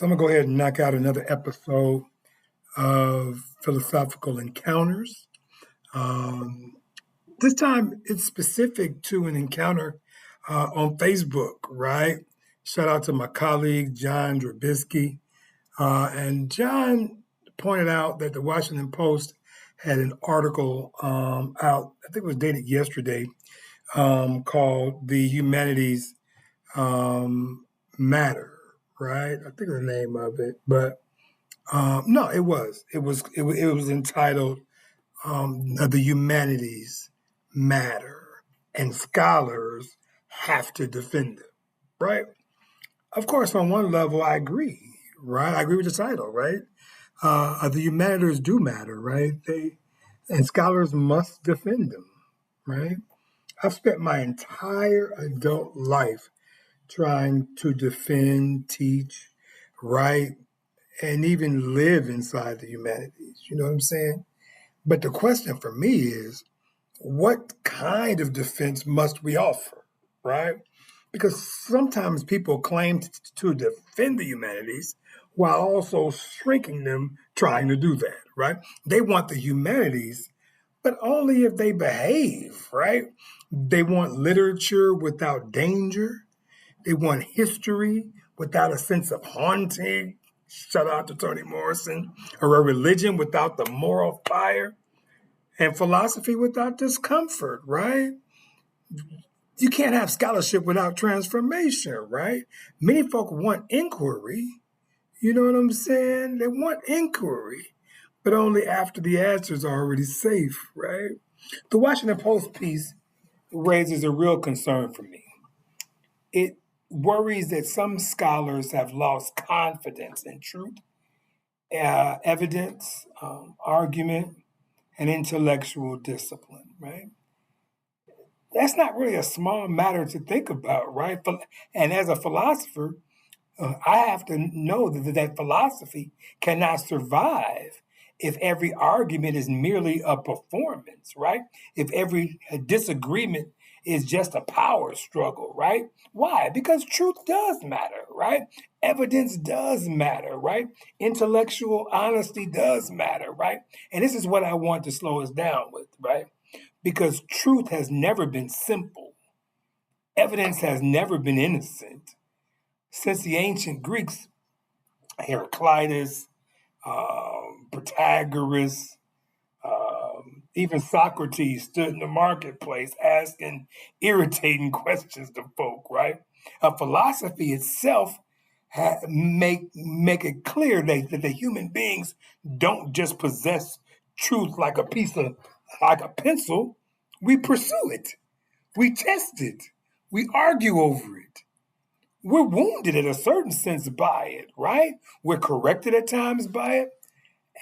So I'm going to go ahead and knock out another episode of Philosophical Encounters. Um, this time it's specific to an encounter on Facebook, right? Shout out to my colleague, John Drabinski. And John pointed out that the Washington Post had an article out, I think it was dated yesterday, called The Humanities Matter, right? I think the name of it, but no, it was entitled "The Humanities Matter," and scholars have to defend it, right? Of course, on one level, I agree, right? I agree with the title, right? The humanities do matter, right? And scholars must defend them, right? I've spent my entire adult life trying to defend, teach, write, and even live inside the humanities. You know what I'm saying? But the question for me is, what kind of defense must we offer, right? Because sometimes people claim to defend the humanities while also shrinking them trying to do that, right? They want the humanities, but only if they behave, right? They want literature without danger. They want history without a sense of haunting. Shout out to Toni Morrison. Or a religion without the moral fire. And philosophy without discomfort, right? You can't have scholarship without transformation, right? Many folk want inquiry. You know what I'm saying? They want inquiry, but only after the answers are already safe, right? The Washington Post piece raises a real concern for me. It worries that some scholars have lost confidence in truth, evidence, argument, and intellectual discipline, right? That's not really a small matter to think about, right? And as a philosopher, I have to know that philosophy cannot survive if every argument is merely a performance, right? If every disagreement is just a power struggle, right? Why? Because truth does matter, right? Evidence does matter, right? Intellectual honesty does matter, right? And this is what I want to slow us down with, right? Because truth has never been simple. Evidence has never been innocent. Since the ancient Greeks, Heraclitus, Protagoras, even Socrates stood in the marketplace asking irritating questions to folk, right? Philosophy itself make it clear that the human beings don't just possess truth like a pencil. We pursue it, we test it, we argue over it. We're wounded in a certain sense by it, right? We're corrected at times by it,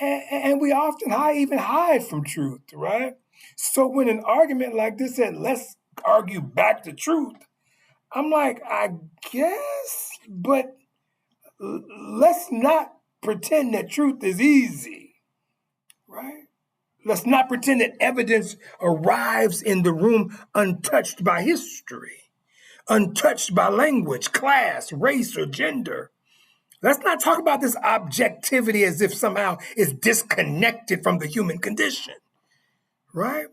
and we often even hide from truth, right? So when an argument like this said, "Let's argue back the truth," I'm like, I guess, but let's not pretend that truth is easy, right? Let's not pretend that evidence arrives in the room untouched by history, untouched by language, class, race, or gender. Let's not talk about this objectivity as if somehow it's disconnected from the human condition, right?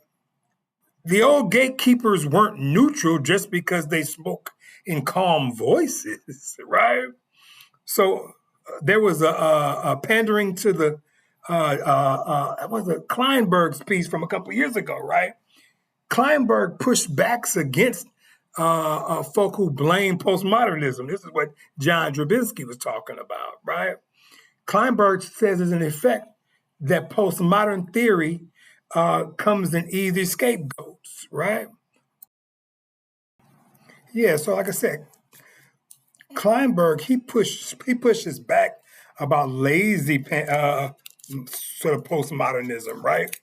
The old gatekeepers weren't neutral just because they spoke in calm voices, right? So there was a pandering to the was it Kleinberg's piece from a couple of years ago, right? Kleinberg pushed backs against folk who blame postmodernism. This is what John Drabinski was talking about, right? Kleinberg says, as an effect, that postmodern theory comes in easy scapegoats, right? Yeah, so like I said, Kleinberg he pushes back about lazy sort of postmodernism, right?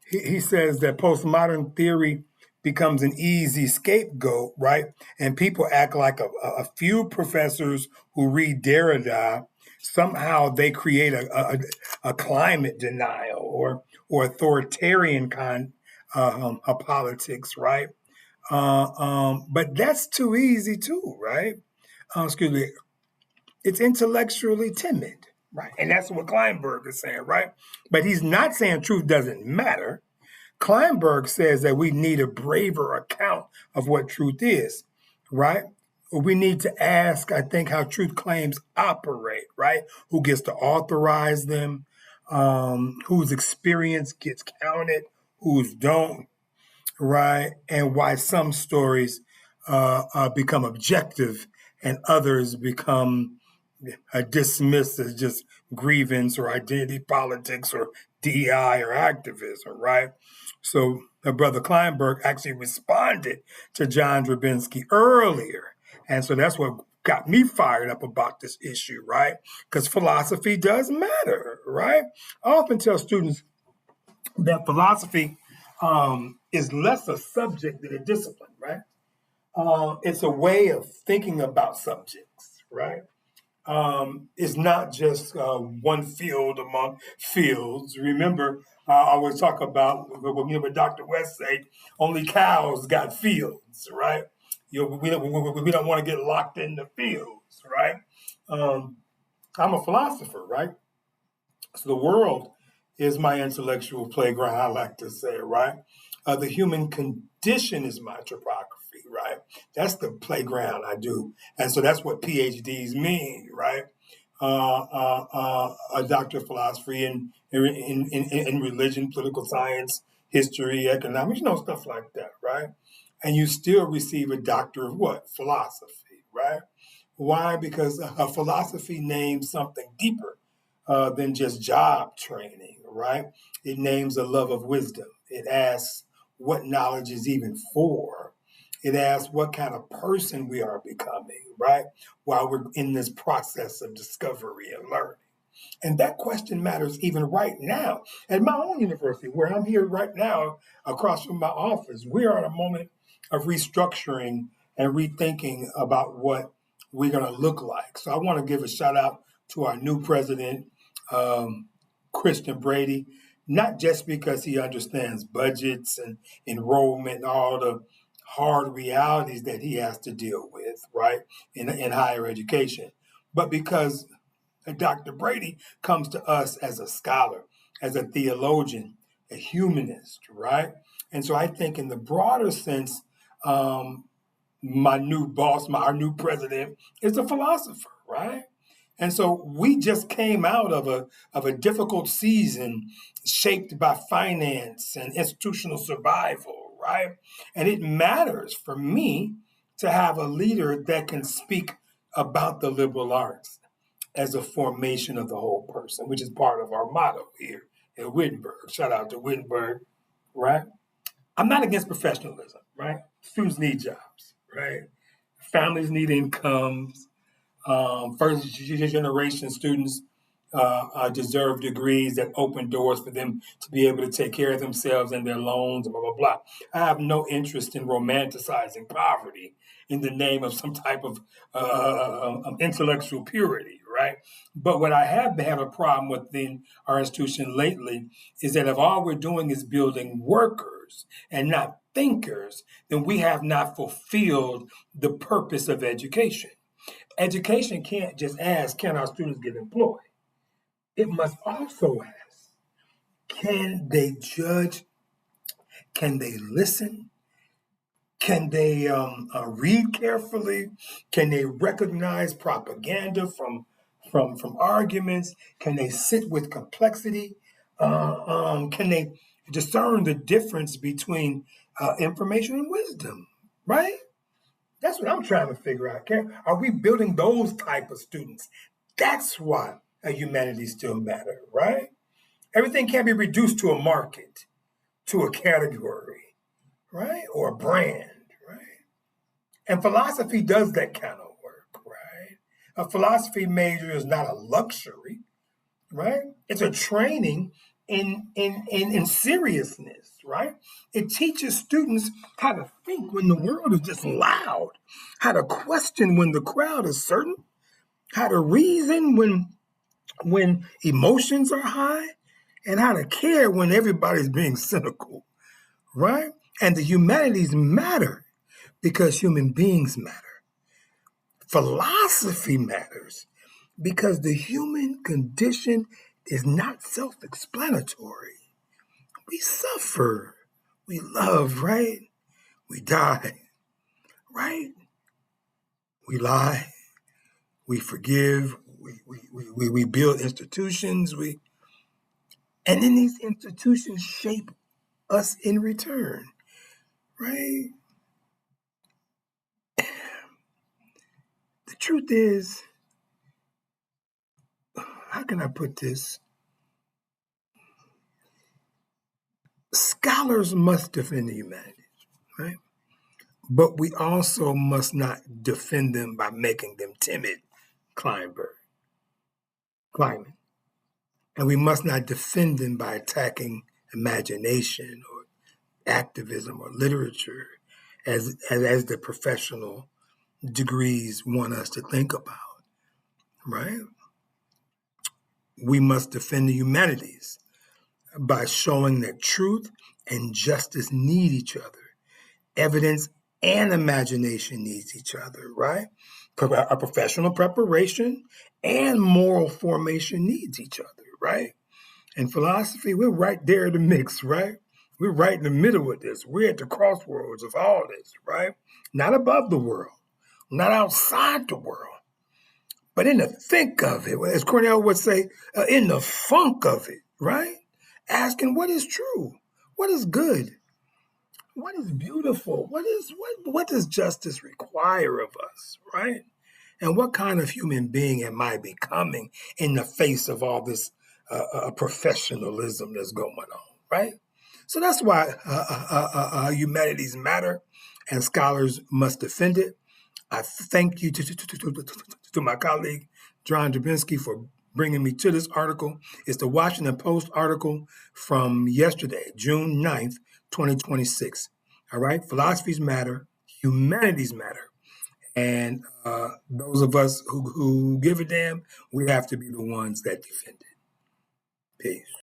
He says that postmodern theory becomes an easy scapegoat, right? And people act like a few professors who read Derrida, somehow they create a climate denial or authoritarian kind of politics, right? But that's too easy too, right? Excuse me. it's intellectually timid, right? And that's what Kleinberg is saying, right? But he's not saying truth doesn't matter. Kleinberg says that we need a braver account of what truth is, right? We need to ask, I think, how truth claims operate, right? Who gets to authorize them, whose experience gets counted, whose don't, right? And why some stories become objective and others become dismissed as just grievance or identity politics or DEI or activism, right? So Brother Kleinberg actually responded to John Drabinski earlier. And so that's what got me fired up about this issue, right? Because philosophy does matter, right? I often tell students that philosophy is less a subject than a discipline, right? It's a way of thinking about subjects, right? It's not just one field among fields. Remember, I always talk about what Dr. West say, only cows got fields, right? We don't want to get locked in the fields, right? I'm a philosopher, right? So the world is my intellectual playground, I like to say, right? The human condition is my topography, right? That's the playground I do. And so that's what PhDs mean, right? A doctor of philosophy in religion, political science, history, economics, stuff like that, right? And you still receive a doctor of what? Philosophy, right? Why? Because a philosophy names something deeper than just job training, right? It names a love of wisdom. It asks what knowledge is even for. It asks what kind of person we are becoming, right? While we're in this process of discovery and learning. And that question matters even right now. At my own university, where I'm here right now, across from my office, we are at a moment of restructuring and rethinking about what we're going to look like. So I want to give a shout out to our new president, Christian Brady, not just because he understands budgets and enrollment and all the hard realities that he has to deal with, right, in higher education, but because Dr. Brady comes to us as a scholar, as a theologian, a humanist, right? And so I think in the broader sense, my new boss, our new president, is a philosopher, right? And so we just came out of a difficult season shaped by finance and institutional survival, right? And it matters for me to have a leader that can speak about the liberal arts as a formation of the whole person, which is part of our motto here at Wittenberg. Shout out to Wittenberg, right? I'm not against professionalism, right? Students need jobs, right? Families need incomes. First generation students deserve degrees that open doors for them to be able to take care of themselves and their loans and blah, blah, blah. I have no interest in romanticizing poverty in the name of some type of intellectual purity, right? But what I have had a problem with in our institution lately is that if all we're doing is building workers and not thinkers, then we have not fulfilled the purpose of education. Education can't just ask, can our students get employed? It must also ask, can they judge? Can they listen? Can they read carefully? Can they recognize propaganda from arguments? Can they sit with complexity? Can they discern the difference between information and wisdom? Right? That's what I'm trying to figure out. Are we building those type of students? That's why humanities still matter, right? Everything can't be reduced to a market, to a category, right? Or a brand, right? And philosophy does that kind of work, right? A philosophy major is not a luxury, right? It's a training in seriousness, right? It teaches students how to think when the world is just loud, how to question when the crowd is certain, how to reason when emotions are high, and how to care when everybody's being cynical, right? And the humanities matter because human beings matter. Philosophy matters because the human condition is not self-explanatory. We suffer, we love, right? We die, right? We lie, we forgive, we build institutions, and then these institutions shape us in return, right? The truth is, how can I put this? Scholars must defend the humanities, right? But we also must not defend them by making them timid, Kleinberg, Kleinman. And we must not defend them by attacking imagination or activism or literature as the professional degrees want us to think about, right? We must defend the humanities by showing that truth and justice need each other. Evidence and imagination needs each other, right? A professional preparation and moral formation needs each other, right? In philosophy, we're right there in the mix, right? We're right in the middle of this. We're at the crossroads of all this, right? Not above the world, not outside the world, but in the think of it, as Cornell would say, in the funk of it, right? Asking what is true, what is good, what is beautiful, what does justice require of us, right? And what kind of human being am I becoming in the face of all this professionalism that's going on, right? So that's why humanities matter, and scholars must defend it. I thank you to my colleague, John Drabinski, for bringing me to this article. It's the Washington Post article from yesterday, June 9th, 2026. All right, philosophies matter, humanities matter. And those of us who give a damn, we have to be the ones that defend it. Peace.